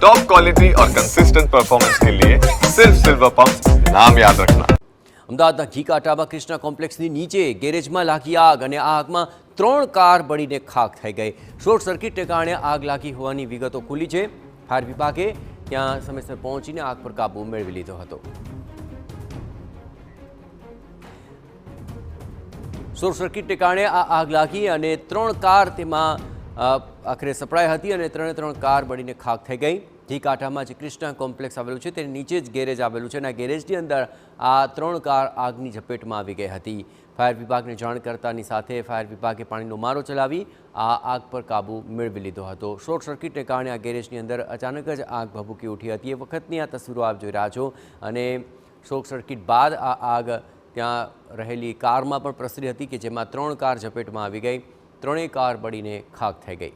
Top quality और consistent performance के लिए सिर्फ सिल्वर पंप नाम याद रखना। અમદાવાદના ઘીકાંટામાં કૃષ્ણા કોમ્પ્લેક્સની નીચે ગેરેજમાં લાગી આગ અને આ આગમાં 3 કાર બળીને ખાખ થઈ ગઈ। શોર્ટ સર્કિટને કારણે આગ લાગી હોવાની વિગતો ખુલી છે। ફાયર વિભાગે ત્યાં સમયસર પહોંચીને આગ પર કાબૂ મેળવી લીધો હતો। શોર્ટ સર્કિટને કારણે આ આગ લાગી અને 3 કાર તેમાં આખરે સપડાઈ હતી અને 3 કાર બળીને ખાખ થઈ ગઈ। ઘીકાંટામાં જે કૃષ્ણા કોમ્પ્લેક્સ આવેલું છે તેની નીચે જ ગેરેજ આવેલું છે અને આ ગેરેજની અંદર આ 3 કાર આગની ઝપેટમાં આવી ગઈ હતી। ફાયર વિભાગને જાણ કરતાની સાથે ફાયર વિભાગે પાણીનો મારો ચલાવી આ આગ પર કાબૂ મેળવી લીધો હતો। શોર્ટ સર્કિટને કારણે આ ગેરેજની અંદર અચાનક જ આગ ભભૂકી ઉઠી હતી। એ વખતની આ તસવીરો આપ જોઈ રહ્યા છો અને શોર્ટ સર્કિટ બાદ આ આગ ત્યાં રહેલી કારમાં પણ પ્રસરી હતી કે જેમાં 3 કાર ઝપેટમાં આવી ગઈ। 3 કાર બળીને ખાખ થઈ ગઈ।